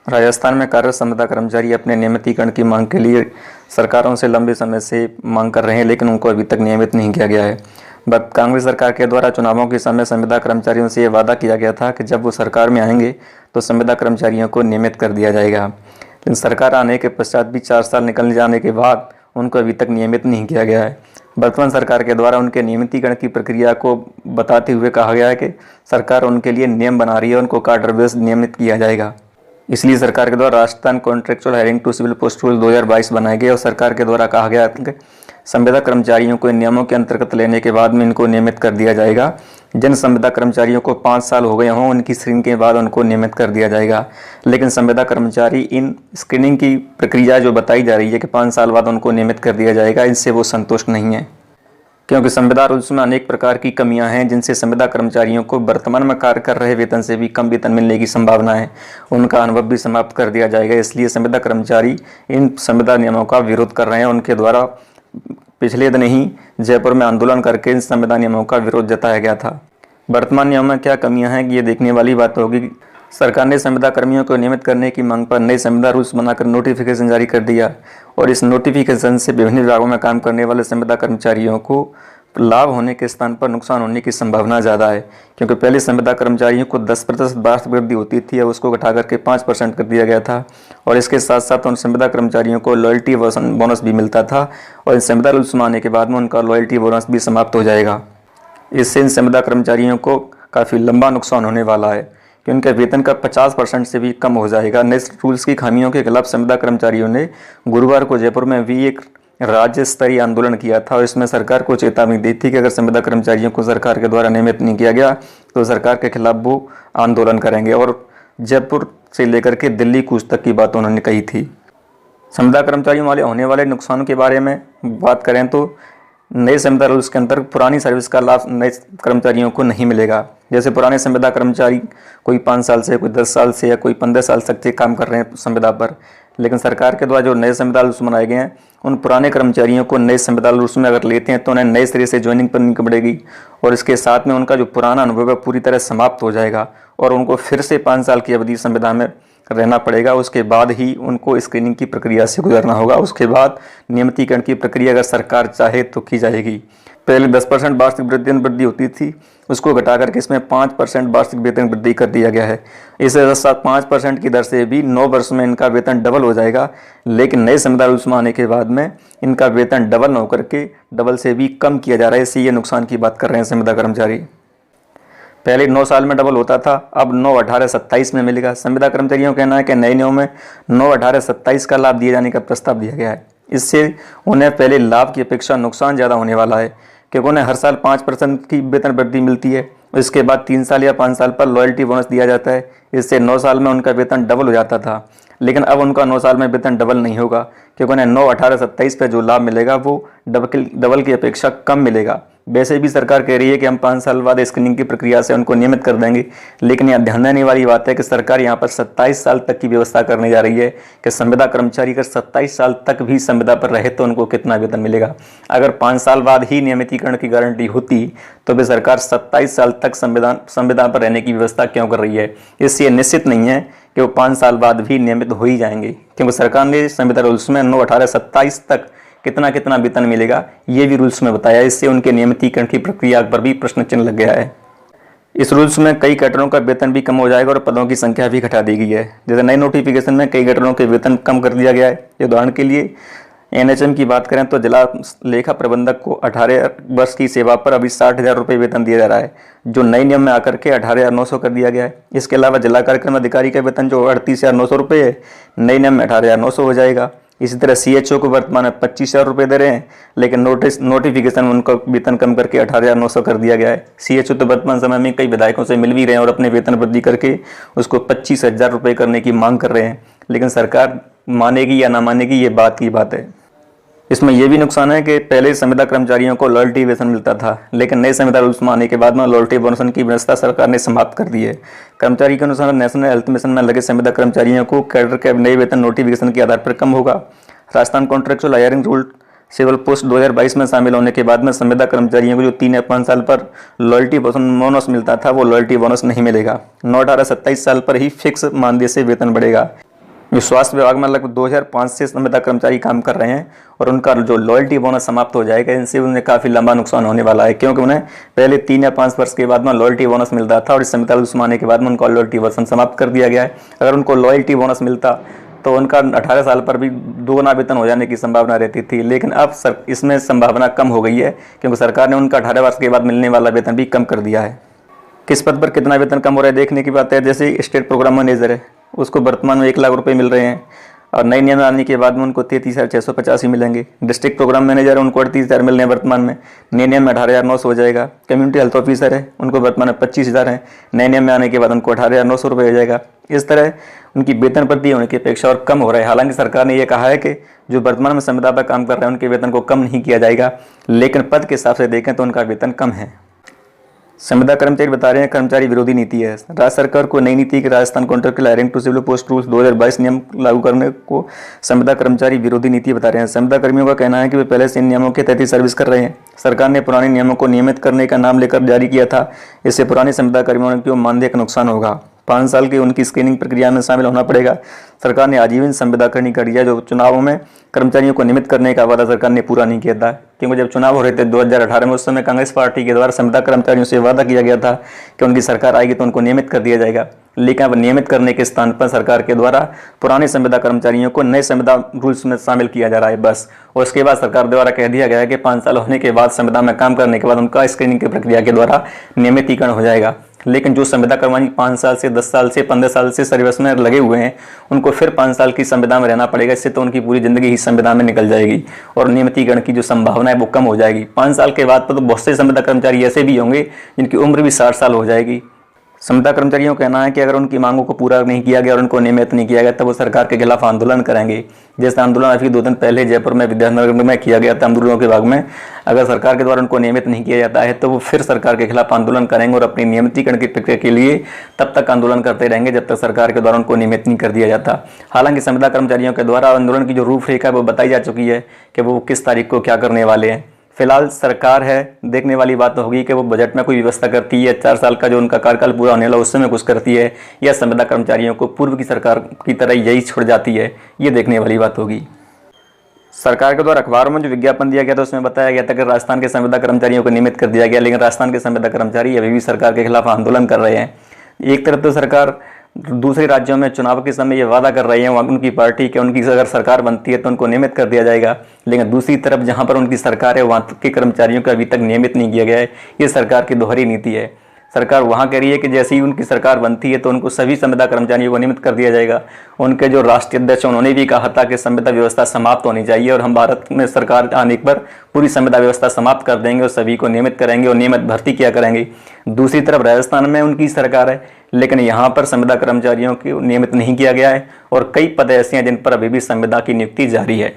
राजस्थान में कार्यरत संविदा कर्मचारी अपने नियमितीकरण की मांग के लिए सरकारों से लंबे समय से मांग कर रहे हैं, लेकिन उनको अभी तक नियमित नहीं किया गया है। कांग्रेस सरकार के द्वारा चुनावों के समय संविदा कर्मचारियों से ये वादा किया गया था कि जब वो सरकार में आएंगे तो संविदा कर्मचारियों को नियमित कर दिया जाएगा, लेकिन सरकार आने के पश्चात भी 4 साल निकल जाने के बाद उनको अभी तक नियमित नहीं किया गया है। वर्तमान सरकार के द्वारा उनके नियमितीकरण की प्रक्रिया को बताते हुए कहा गया है कि सरकार उनके लिए नियम बना रही है, उनको कार्डर बेस्ड नियमित किया जाएगा। इसलिए सरकार के द्वारा Rajasthan contractual hiring to civil post rule 2022 बनाए गए और सरकार के द्वारा कहा गया कि संविदा कर्मचारियों को इन नियमों के अंतर्गत लेने के बाद में इनको नियमित कर दिया जाएगा। जिन संविदा कर्मचारियों को 5 साल हो गए हों उनकी स्क्रीनिंग के बाद उनको नियमित कर दिया जाएगा, लेकिन संविदा कर्मचारी इन स्क्रीनिंग की प्रक्रिया जो बताई जा रही है कि 5 साल बाद उनको नियमित कर दिया जाएगा, इनसे वो संतुष्ट नहीं है, क्योंकि संविदा रूल्स में अनेक प्रकार की कमियां हैं जिनसे संविदा कर्मचारियों को वर्तमान में कार्य कर रहे वेतन से भी कम वेतन मिलने की संभावना है, उनका अनुभव भी समाप्त कर दिया जाएगा। इसलिए संविदा कर्मचारी इन संविदा नियमों का विरोध कर रहे हैं। उनके द्वारा पिछले दिन ही जयपुर में आंदोलन करके इन संविदा नियमों का विरोध जताया गया था। वर्तमान नियमों में क्या कमियां हैं ये देखने वाली बात होगी। सरकार ने संविदा कर्मियों को नियमित करने की मांग पर नए संविदा रूल्स बनाकर नोटिफिकेशन जारी कर दिया और इस नोटिफिकेशन से विभिन्न विभागों में काम करने वाले संविदा कर्मचारियों को लाभ होने के स्थान पर नुकसान होने की संभावना ज़्यादा है, क्योंकि पहले संविदा कर्मचारियों को 10% वार्षिक वृद्धि होती थी, अब उसको घटा करके 5% कर दिया गया था और इसके साथ साथ उन संविदा कर्मचारियों को लॉयल्टी बोनस भी मिलता था और इन संविदा रूल्स में आने के बाद में उनका लॉयल्टी बोनस भी समाप्त हो जाएगा। इससे इन संविदा कर्मचारियों को काफ़ी लंबा नुकसान होने वाला है कि उनके वेतन का 50% से भी कम हो जाएगा। नए रूल्स की खामियों के खिलाफ संविदा कर्मचारियों ने गुरुवार को जयपुर में भी एक राज्य स्तरीय आंदोलन किया था और इसमें सरकार को चेतावनी दी थी कि अगर संविदा कर्मचारियों को सरकार के द्वारा नियमित नहीं किया गया तो सरकार के खिलाफ वो आंदोलन करेंगे और जयपुर से लेकर के दिल्ली कूच तक की बात उन्होंने कही थी। संविदा कर्मचारियों वाले होने वाले नुकसान के बारे में बात करें तो नए संविदा रूल्स के अंतर्गत पुरानी सर्विस का लाभ नए कर्मचारियों को नहीं मिलेगा। जैसे पुराने संविदा कर्मचारी कोई 5 साल से, कोई 10 साल से या कोई 15 साल तक से काम कर रहे हैं संविदा पर, लेकिन सरकार के द्वारा जो नए संविदा रूल्स बनाए गए हैं उन पुराने कर्मचारियों को नए संविदा रूल्स में अगर लेते हैं तो उन्हें नए सिरे से ज्वाइनिंग करनी पड़ेगी और इसके साथ में उनका जो पुराना अनुभव है पूरी तरह समाप्त हो जाएगा और उनको फिर से 5 साल की अवधि संविदा में रहना पड़ेगा। उसके बाद ही उनको स्क्रीनिंग की प्रक्रिया से गुजरना होगा। उसके बाद नियमितीकरण की प्रक्रिया अगर सरकार चाहे तो की जाएगी। पहले 10% वार्षिक वेतन वृद्धि होती थी, उसको घटा करके इसमें 5% वार्षिक वेतन वृद्धि कर दिया गया है। इसे 5% की दर से भी 9 वर्ष में इनका वेतन डबल हो जाएगा, लेकिन नए संविदा रूल्स में आने के बाद में इनका वेतन डबल न होकर के डबल से भी कम किया जा रहा है। इससे ये नुकसान की बात कर रहे हैं संविदा कर्मचारी। पहले 9 साल में डबल होता था, अब 9, 18, 27 में मिलेगा। संविदा कर्मचारियों का कहना है कि नए नियम में 9, 18, 27 का लाभ दिए जाने का प्रस्ताव दिया गया है। इससे उन्हें पहले लाभ की अपेक्षा नुकसान ज़्यादा होने वाला है, क्योंकि उन्हें हर साल 5% की वेतन वृद्धि मिलती है। इसके बाद 3 साल या 5 साल पर लॉयल्टी बोनस दिया जाता है। इससे 9 साल में उनका वेतन डबल हो जाता था, लेकिन अब उनका 9 साल में वेतन डबल नहीं होगा, क्योंकि उन्हें 9, 18, 27 पे जो लाभ मिलेगा वो डबल की अपेक्षा कम मिलेगा। वैसे भी सरकार कह रही है कि हम 5 साल बाद स्क्रीनिंग की प्रक्रिया से उनको नियमित कर देंगे, लेकिन यह ध्यान देने वाली बात है कि सरकार यहाँ पर 27 साल तक की व्यवस्था करने जा रही है कि संविदा कर्मचारी अगर 27 साल तक भी संविदा पर रहे तो उनको कितना वेतन मिलेगा। अगर 5 साल बाद ही नियमितीकरण की गारंटी होती तो भी सरकार 27 साल तक संविदा पर रहने की व्यवस्था क्यों कर रही है। इससे निश्चित नहीं है कि वो 5 साल बाद भी नियमित हो ही जाएंगे, क्योंकि सरकार ने संविदा रूल्स में 9, 18, 27 तक कितना वेतन मिलेगा ये भी रूल्स में बताया। इससे उनके नियमितीकरण की प्रक्रिया पर भी प्रश्न चिन्ह लग गया है। इस रूल्स में कई कैडरों का वेतन भी कम हो जाएगा और पदों की संख्या भी घटा दी गई है। जैसे नए नोटिफिकेशन में कई कैडरों के वेतन कम कर दिया गया है। उदाहरण के लिए एनएचएम की बात करें तो जिला लेखा प्रबंधक को 18 वर्ष की सेवा पर अभी 60,000 रुपये वेतन दिया जा रहा है, जो नए नियम में आकर के 18,900 कर दिया गया है। इसके अलावा जिला कार्यक्रम अधिकारी का वेतन जो 38,900 रुपये है, नए नियम में 18,900 हो जाएगा। इसी तरह सीएचओ को वर्तमान में 25,000 रुपये दे रहे हैं, लेकिन नोटिफिकेशन में उनका वेतन कम करके 18,900 कर दिया गया है। सीएचओ तो वर्तमान समय में कई विधायकों से मिल भी रहे हैं और अपने वेतन वृद्धि करके उसको 25,000 रुपये करने की मांग कर रहे हैं, लेकिन सरकार मानेगी या ना मानेगी ये बात की बात है। इसमें यह भी नुकसान है कि पहले संविदा कर्मचारियों को लॉयल्टी वेतन मिलता था, लेकिन नए संविदा रूल्स में आने के बाद में लॉयल्टी बोनस की व्यवस्था सरकार ने समाप्त कर दी है। कर्मचारी के अनुसार नेशनल हेल्थ मिशन में लगे संविदा कर्मचारियों को कैडर के नए वेतन नोटिफिकेशन के आधार पर कम होगा। Rajasthan contractual hiring rule civil post 2022 में शामिल होने के बाद में संविदा कर्मचारियों को जो 3 या 5 साल पर लॉयल्टी बोनस मिलता था वो लॉयल्टी बोनस नहीं मिलेगा। 9, 18, 27 साल पर ही फिक्स मानदेय से वेतन बढ़ेगा। जो स्वास्थ्य विभाग में लगभग 2005 से संविदा कर्मचारी काम कर रहे हैं और उनका जो लॉयल्टी बोनस समाप्त हो जाएगा, इनसे उन्हें काफ़ी लंबा नुकसान होने वाला है, क्योंकि उन्हें पहले 3 या 5 वर्ष के बाद में लॉयल्टी बोनस मिलता था और इस संविदा रुल्स में आने के बाद में उनका लॉयल्टी वर्षन समाप्त कर दिया गया है। अगर उनको लॉयल्टी बोनस मिलता तो उनका 18 साल पर भी दोगुना वेतन हो जाने की संभावना रहती थी, लेकिन अब इसमें संभावना कम हो गई है, क्योंकि सरकार ने उनका 18 वर्ष के बाद मिलने वाला वेतन भी कम कर दिया है। किस पद पर कितना वेतन कम हो रहा है देखने की बात है। जैसे स्टेट प्रोग्राम मैनेजर है, उसको वर्तमान में 1 लाख रुपए मिल रहे हैं और नए नियम आने के बाद में उनको 33,685 मिलेंगे। डिस्ट्रिक्ट प्रोग्राम मैनेजर है, उनको 38,000 मिल रहे हैं वर्तमान में, नए नियम में 18,900 हो जाएगा। कम्युनिटी हेल्थ ऑफिसर है, उनको वर्तमान में 25,000 है, नए नियम में आने के बाद उनको 18,900 रुपये हो जाएगा। इस तरह उनकी वेतन वृद्धि होने की अपेक्षा और कम हो रहा है। हालांकि सरकार ने यह कहा है कि जो वर्तमान में संविदा पर काम कर रहे हैं उनके वेतन को कम नहीं किया जाएगा, लेकिन पद के हिसाब से देखें तो उनका वेतन कम है। संविदा कर्मचारी बता रहे हैं कर्मचारी विरोधी नीति है। राज्य सरकार को नई नीति के Rajasthan contractual hiring to civil post rules 2022 नियम लागू करने को संविदा कर्मचारी विरोधी नीति बता रहे हैं। संविदा कर्मियों का कहना है कि वे पहले से इन नियमों के तहत सर्विस कर रहे हैं। सरकार ने पुराने नियमों को नियमित करने का नाम लेकर जारी किया था। इससे पुराने संविदा कर्मियों को मानदेय का नुकसान होगा। 5 साल की उनकी स्क्रीनिंग प्रक्रिया में शामिल होना पड़ेगा। सरकार ने आजीवन संविदा करनी कर दिया। जो चुनावों में कर्मचारियों को नियमित करने का वादा सरकार ने पूरा नहीं किया था, क्योंकि जब चुनाव हो रहे थे 2018 में, उस समय कांग्रेस पार्टी के द्वारा संविदा कर्मचारियों से वादा किया गया था कि उनकी सरकार आएगी तो उनको नियमित कर दिया जाएगा। लेकिन अब नियमित करने के स्थान पर सरकार के द्वारा पुराने संविदा कर्मचारियों को नए संविदा रूल्स में शामिल किया जा रहा है बस। और उसके बाद सरकार द्वारा कह दिया गया है कि 5 साल होने के बाद संविदा में काम करने के बाद उनका स्क्रीनिंग की प्रक्रिया के द्वारा नियमितीकरण हो जाएगा। लेकिन जो संविदा कर्मचारी 5 साल से 10 साल से 15 साल से सर्विस में लगे हुए हैं, उनको फिर 5 साल की संविदा में रहना पड़ेगा। इससे तो उनकी पूरी जिंदगी ही संविदा में निकल जाएगी और नियमितीकरण की जो संभावना है वो कम हो जाएगी। 5 साल के बाद तो बहुत से संविदा कर्मचारी ऐसे भी होंगे जिनकी उम्र भी 60 साल हो जाएगी। संविदा कर्मचारियों का कहना है कि अगर उनकी मांगों को पूरा नहीं किया गया और उनको नियमित नहीं किया गया तब वो सरकार के खिलाफ आंदोलन करेंगे। जैसे आंदोलन अभी 2 दिन पहले जयपुर में विद्यानगर में किया गया था मजदूरों के भाग में। अगर सरकार के द्वारा उनको नियमित नहीं किया जाता है तो वो फिर सरकार के खिलाफ आंदोलन करेंगे और अपनी नियमितीकरण की प्रक्रिया के लिए तब तक आंदोलन करते रहेंगे जब तक सरकार के द्वारा उनको नियमित नहीं कर दिया जाता। हालांकि संविदा कर्मचारियों के द्वारा आंदोलन की जो रूपरेखा है वो बताई जा चुकी है कि वो किस तारीख को क्या करने वाले हैं। फिलहाल सरकार है, देखने वाली बात तो होगी कि वो बजट में कोई व्यवस्था करती है, 4 साल का जो उनका कार्यकाल पूरा होने वाला उस समय कुछ करती है, या संविदा कर्मचारियों को पूर्व की सरकार की तरह यही छोड़ जाती है, ये देखने वाली बात होगी। सरकार के द्वारा अखबारों में जो विज्ञापन दिया गया था उसमें बताया गया था कि राजस्थान के संविदा कर्मचारियों को नियमित कर दिया गया, लेकिन राजस्थान के संविदा कर्मचारी अभी भी सरकार के खिलाफ आंदोलन कर रहे हैं। एक तरफ तो सरकार दूसरे राज्यों में चुनाव के समय ये वादा कर रही है उनकी पार्टी के उनकी अगर सरकार बनती है तो उनको नियमित कर दिया जाएगा, लेकिन दूसरी तरफ जहां पर उनकी सरकार है वहाँ के कर्मचारियों को अभी तक नियमित नहीं किया गया है। ये सरकार की दोहरी नीति है। सरकार वहाँ कह रही है कि जैसे ही उनकी सरकार बनती है तो उनको सभी संविदा कर्मचारियों को नियमित कर दिया जाएगा। उनके जो राष्ट्रीय अध्यक्ष उन्होंने भी कहा था कि संविदा व्यवस्था समाप्त होनी चाहिए और हम भारत में सरकार आने पर पूरी संविदा व्यवस्था समाप्त कर देंगे और सभी को नियमित करेंगे और नियमित भर्ती किया करेंगे। दूसरी तरफ राजस्थान में उनकी सरकार है, लेकिन यहाँ पर संविदा कर्मचारियों को नियमित नहीं किया गया है और कई पद ऐसे हैं जिन पर अभी भी संविदा की नियुक्ति जारी है।